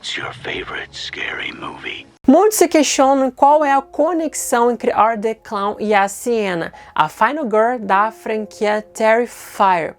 What's your favorite scary movie? Muitos se questionam qual é a conexão entre Art the Clown e a Sienna, a final girl da franquia Terrifier.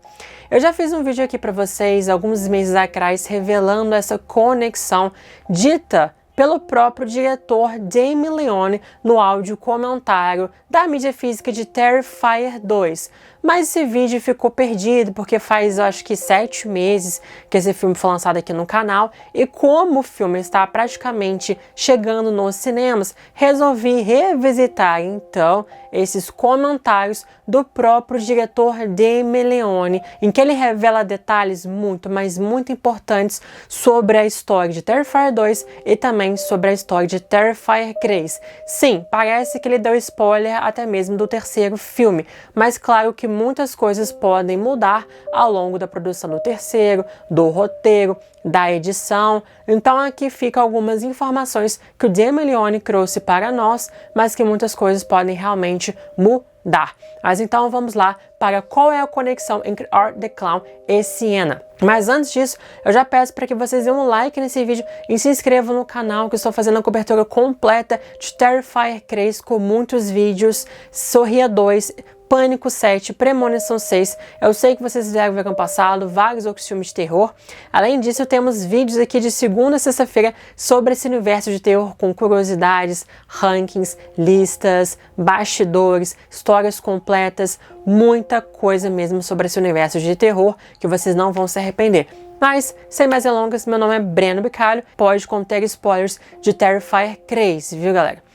Eu já fiz um vídeo aqui para vocês alguns meses atrás revelando essa conexão dita pelo próprio diretor Damien Leone no áudio comentário da mídia física de Terrifier 2. Mas esse vídeo ficou perdido porque faz, acho que 7 meses que esse filme foi lançado aqui no canal, e como o filme está praticamente chegando nos cinemas, resolvi revisitar então esses comentários do próprio diretor Damien Leone, em que ele revela detalhes muito, mas muito importantes sobre a história de Terrifier 2 e também sobre a história de Terrifier 3. Sim, parece que ele deu spoiler até mesmo do terceiro filme, mas claro que muitas coisas podem mudar ao longo da produção do terceiro, do roteiro, da edição. Então aqui ficam algumas informações que o Damien Leone trouxe para nós, mas que muitas coisas podem realmente mudar. Mas então vamos lá para qual é a conexão entre Art the Clown e Sienna. Mas antes disso, eu já peço para que vocês dêem um like nesse vídeo e se inscrevam no canal, que eu estou fazendo a cobertura completa de Terrifier 3 com muitos vídeos, Sorria 2, Pânico 7, Premonição 6. Eu sei que vocês fizeram ver ano passado vários outros filmes de terror. Além disso, temos vídeos aqui de segunda a sexta-feira sobre esse universo de terror com curiosidades, rankings, listas, bastidores, histórias completas, muita coisa mesmo sobre esse universo de terror que vocês não vão se arrepender. Mas, sem mais delongas, meu nome é Breno Bicalho, pode conter spoilers de Terrifier 3, viu galera?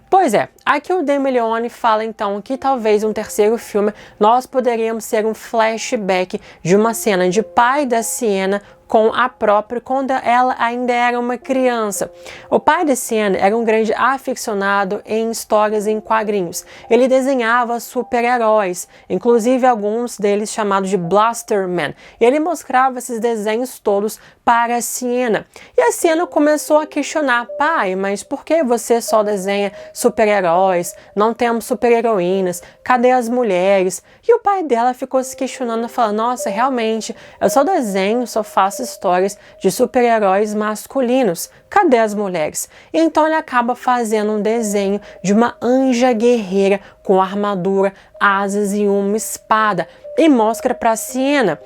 Pois é, aqui o Damien Leone fala então que talvez um terceiro filme nós poderíamos ter um flashback de uma cena de pai da Sienna com a própria quando ela ainda era uma criança. O pai de Sienna era um grande aficionado em histórias em quadrinhos. Ele desenhava super-heróis, inclusive alguns deles chamados de Blaster Man. Ele mostrava esses desenhos todos para a Sienna. E a Sienna começou a questionar: pai, mas por que você só desenha super-heróis? Não temos super-heroínas? Cadê as mulheres? E o pai dela ficou se questionando, falando: nossa, realmente, eu só desenho, só faço histórias de super-heróis masculinos. Cadê as mulheres? Então ele acaba fazendo um desenho de uma anja guerreira com armadura, asas e uma espada e mostra para Sienna.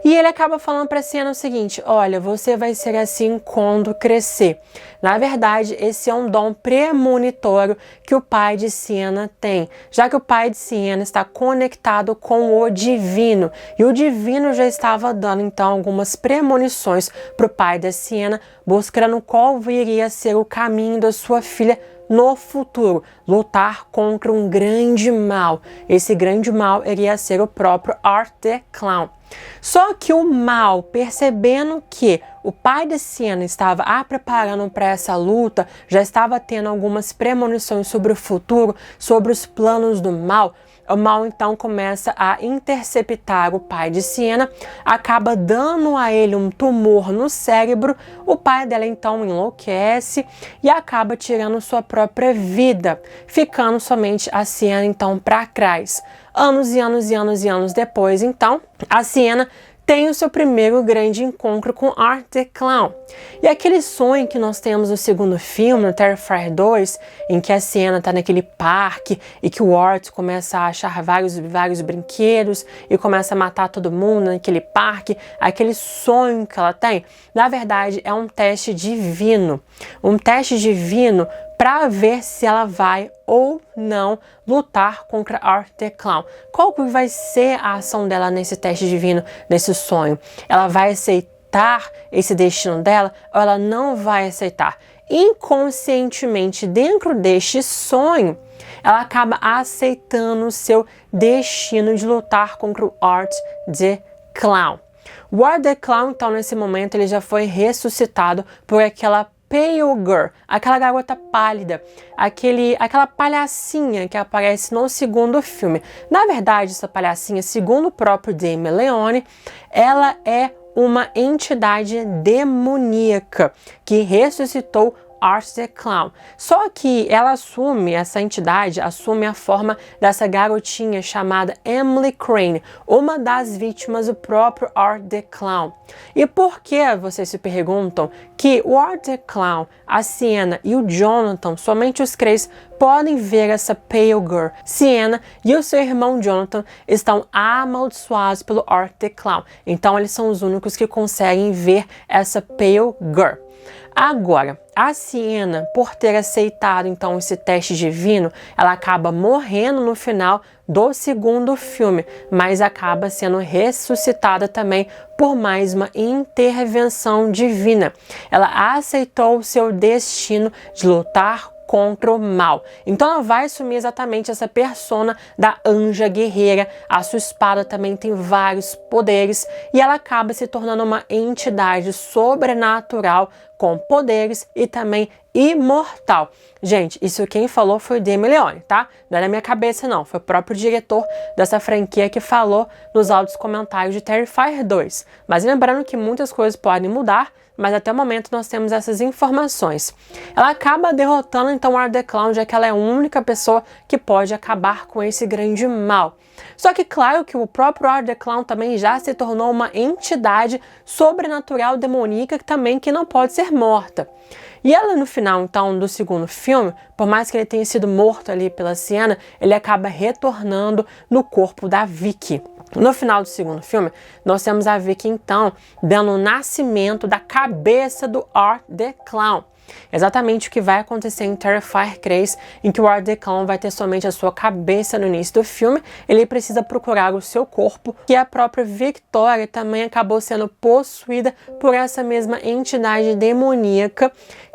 E ele acaba falando para Sienna o seguinte: olha, você vai ser assim quando crescer. Na verdade, esse é um dom premonitório que o pai de Sienna tem, já que o pai de Sienna está conectado com o divino. E o divino já estava dando então algumas premonições para o pai da Sienna, mostrando qual iria ser o caminho da sua filha no futuro, lutar contra um grande mal. Esse grande mal iria ser o próprio Art the Clown. Só que o mal, percebendo que o pai de Sienna estava a preparando para essa luta, já estava tendo algumas premonições sobre o futuro, sobre os planos do mal, o mal então começa a interceptar o pai de Sienna, acaba dando a ele um tumor no cérebro. O pai dela então enlouquece e acaba tirando sua própria vida, ficando somente a Sienna então para trás. Anos e anos e anos e anos depois, então, a Sienna tem o seu primeiro grande encontro com Art the Clown. E aquele sonho que nós temos no segundo filme, no Terrifier 2, em que a Sienna está naquele parque e que o Art começa a achar vários brinquedos e começa a matar todo mundo naquele parque, aquele sonho que ela tem, na verdade é um teste divino. Um teste divino para ver se ela vai ou não lutar contra Art the Clown. Qual que vai ser a ação dela nesse teste divino, nesse sonho? Ela vai aceitar esse destino dela ou ela não vai aceitar? Inconscientemente, dentro deste sonho, ela acaba aceitando o seu destino de lutar contra o Art the Clown. O Art the Clown, então, nesse momento, ele já foi ressuscitado por aquela Pale Girl, aquela garota pálida, aquela palhacinha que aparece no segundo filme. Na verdade, essa palhacinha, segundo o próprio Damien Leone, ela é uma entidade demoníaca que ressuscitou Art the Clown. Só que essa entidade assume a forma dessa garotinha chamada Emily Crane, uma das vítimas do próprio Art the Clown. E por que, vocês se perguntam, que o Art the Clown, a Sienna e o Jonathan, somente os três, podem ver essa Pale Girl? Sienna e o seu irmão Jonathan estão amaldiçoados pelo Art the Clown, então eles são os únicos que conseguem ver essa Pale Girl. Agora, a Sienna, por ter aceitado então esse teste divino, ela acaba morrendo no final do segundo filme, mas acaba sendo ressuscitada também por mais uma intervenção divina. Ela aceitou o seu destino de lutar contra o mal. Então ela vai assumir exatamente essa persona da anja guerreira. A sua espada também tem vários poderes e ela acaba se tornando uma entidade sobrenatural com poderes e também imortal. Gente, isso quem falou foi o Damien Leone, tá? Não é na minha cabeça não, foi o próprio diretor dessa franquia que falou nos áudios comentários de Terrifier 2. Mas lembrando que muitas coisas podem mudar, mas até o momento nós temos essas informações. Ela acaba derrotando então o Art the Clown, já que ela é a única pessoa que pode acabar com esse grande mal. Só que claro que o próprio Art the Clown também já se tornou uma entidade sobrenatural demoníaca que não pode ser morta. E ela no final então do segundo filme, por mais que ele tenha sido morto ali pela Sienna, ele acaba retornando no corpo da Vicky. No final do segundo filme, nós temos a Vicky então dando o nascimento da cabeça do Art the Clown. Exatamente o que vai acontecer em Terrifier 3, em que o Art the Clown vai ter somente a sua cabeça no início do filme. Ele precisa procurar o seu corpo, que a própria Victoria também acabou sendo possuída por essa mesma entidade demoníaca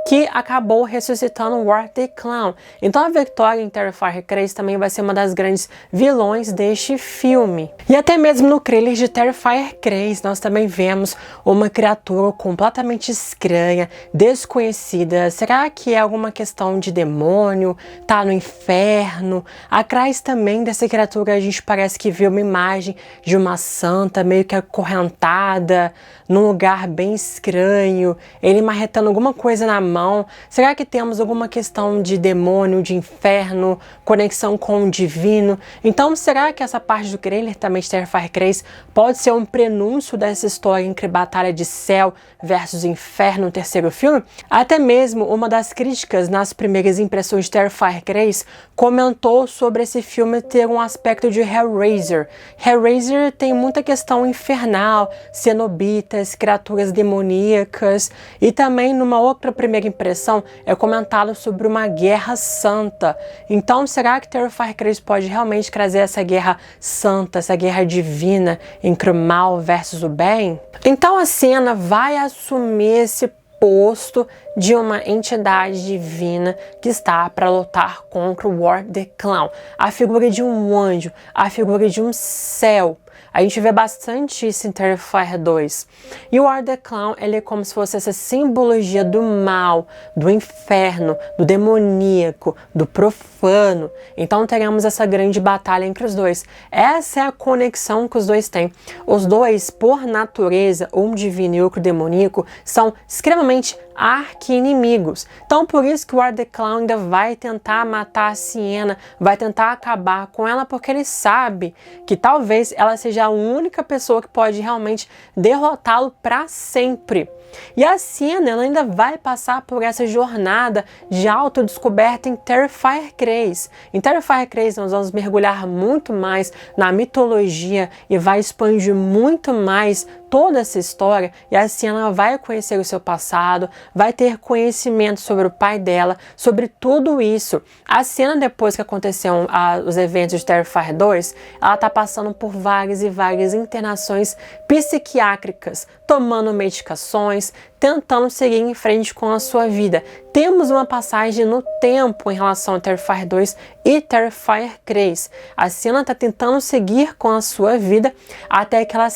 que acabou ressuscitando o Art the Clown. Então a Victoria em Terrifier 3 também vai ser uma das grandes vilões deste filme. E até mesmo no trailer de Terrifier 3 nós também vemos uma criatura completamente estranha, desconhecida. Será que é alguma questão de demônio? Tá no inferno? Atrás também dessa criatura a gente parece que viu uma imagem de uma santa meio que acorrentada num lugar bem estranho, ele marretando alguma coisa na mão. Será que temos alguma questão de demônio, de inferno, conexão com o divino? Então será que essa parte do trailer também de Terrifier 3 pode ser um prenúncio dessa história entre batalha de céu versus inferno no terceiro filme? Até mesmo uma das críticas nas primeiras impressões de Terrifier 3 comentou sobre esse filme ter um aspecto de Hellraiser. Hellraiser tem muita questão infernal, cenobitas, criaturas demoníacas, e também numa outra primeira impressão é comentado sobre uma guerra santa. Então será que Terrifier 3 pode realmente trazer essa guerra santa, essa guerra divina entre o mal versus o bem? Então a Sienna vai assumir esse posto de uma entidade divina que está para lutar contra o Art the Clown. A figura de um anjo, a figura de um céu. A gente vê bastante isso em Terrifier 2. E o Art the Clown, ele é como se fosse essa simbologia do mal, do inferno, do demoníaco, do profano. Então teremos essa grande batalha entre os dois. Essa é a conexão que os dois têm. Os dois, por natureza, um divino e outro demoníaco, são extremamente arqui-inimigos. Então por isso que o Art the Clown ainda vai tentar matar a Sienna, vai tentar acabar com ela, porque ele sabe que talvez ela seja a única pessoa que pode realmente derrotá-lo para sempre. E a Sienna, ela ainda vai passar por essa jornada de autodescoberta em Terrifier 3. Em Terrifier 3 nós vamos mergulhar muito mais na mitologia e vai expandir muito mais toda essa história, e a Sienna vai conhecer o seu passado, vai ter conhecimento sobre o pai dela, sobre tudo isso. A Sienna, depois que aconteceram os eventos de Terrifier 2, ela tá passando por várias e várias internações psiquiátricas, tomando medicações, tentando seguir em frente com a sua vida. Temos uma passagem no tempo em relação a Terrifier 2 e Terrifier 3. A Sienna está tentando seguir com a sua vida até que ela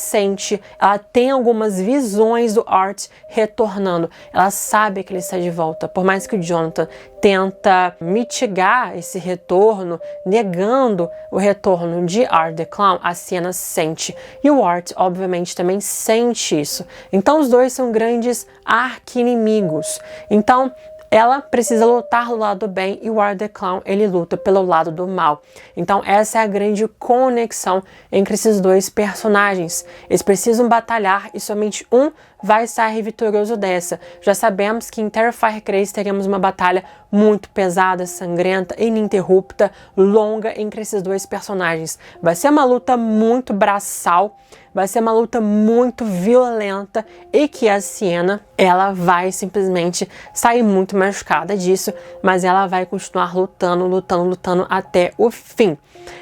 tem algumas visões do Art retornando. Ela sabe que ele está de volta, por mais que o Jonathan tenta mitigar esse retorno, negando o retorno de Art the Clown, a Sienna sente. E o Art, obviamente, também sente isso. Então os dois são grandes arqui-inimigos. Então ela precisa lutar do lado do bem e o Art the Clown, ele luta pelo lado do mal. Então essa é a grande conexão entre esses dois personagens. Eles precisam batalhar e somente um vai sair vitorioso dessa. Já sabemos que em Terrifier 3 teremos uma batalha muito pesada, sangrenta, ininterrupta, longa entre esses dois personagens. Vai ser uma luta muito braçal, vai ser uma luta muito violenta e que a Sienna, ela vai simplesmente sair muito machucada disso, mas ela vai continuar lutando até o fim.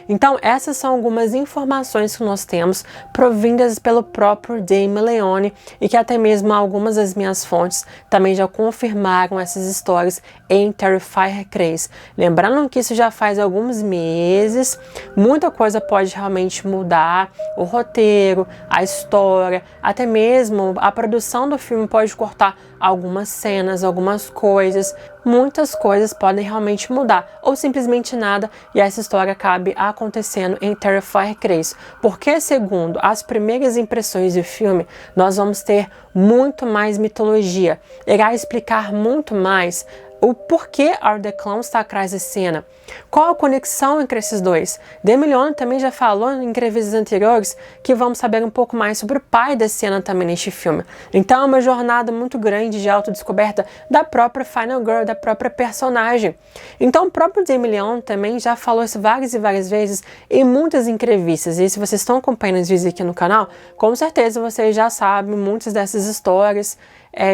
Então essas são algumas informações que nós temos provindas pelo próprio Damien Leone e que até mesmo algumas das minhas fontes também já confirmaram essas histórias em Terrifier 3. Lembrando que isso já faz alguns meses, muita coisa pode realmente mudar, o roteiro, a história, até mesmo a produção do filme pode cortar algumas cenas, algumas coisas, muitas coisas podem realmente mudar, ou simplesmente nada, e essa história acabe acontecendo em Terrifier 3, porque segundo as primeiras impressões do filme, nós vamos ter muito mais mitologia, irá explicar muito mais o porquê Art the Clown está atrás da cena. Qual a conexão entre esses dois? Damien Leone também já falou em entrevistas anteriores que vamos saber um pouco mais sobre o pai da cena também neste filme. Então é uma jornada muito grande de autodescoberta da própria Final Girl, da própria personagem. Então o próprio Damien Leone também já falou isso várias e várias vezes em muitas entrevistas. E se vocês estão acompanhando os vídeos aqui no canal, com certeza vocês já sabem muitas dessas histórias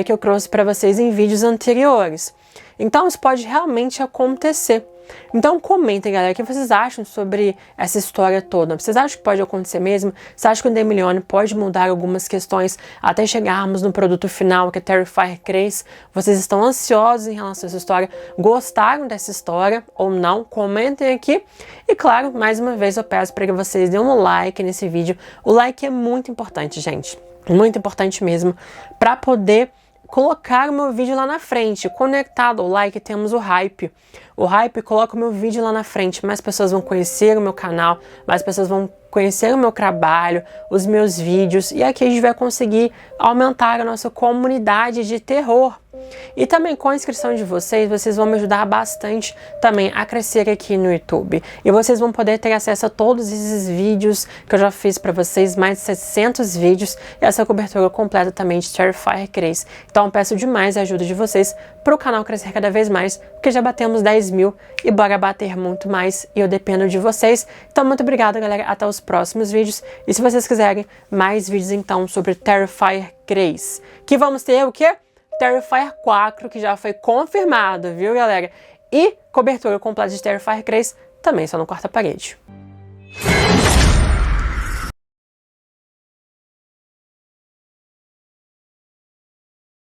que eu trouxe para vocês em vídeos anteriores. Então isso pode realmente acontecer. Então comentem, galera, o que vocês acham sobre essa história toda. Vocês acham que pode acontecer mesmo? Vocês acham que o Damien Leone pode mudar algumas questões até chegarmos no produto final, que é Terrifier 3? Vocês estão ansiosos em relação a essa história? Gostaram dessa história ou não? Comentem aqui. E claro, mais uma vez eu peço para que vocês dêem um like nesse vídeo. O like é muito importante, gente. Muito importante mesmo, para poder colocar o meu vídeo lá na frente. Conectado ao like, temos o hype. O hype coloca o meu vídeo lá na frente. Mais pessoas vão conhecer o meu canal, mais pessoas vão conhecer o meu trabalho, os meus vídeos. E aqui a gente vai conseguir aumentar a nossa comunidade de terror. E também com a inscrição de vocês vão me ajudar bastante também a crescer aqui no YouTube. E vocês vão poder ter acesso a todos esses vídeos que eu já fiz para vocês, mais de 700 vídeos, e essa cobertura completa também de Terrifier 3. Então eu peço demais a ajuda de vocês para o canal crescer cada vez mais, porque já batemos 10 mil e bora bater muito mais, e eu dependo de vocês. Então muito obrigada, galera, até os próximos vídeos. E se vocês quiserem mais vídeos então sobre Terrifier 3, que vamos ter o quê? Terrifier 4, que já foi confirmado, viu, galera? E cobertura completa de Terrifier 3, também só no Quarta Parede.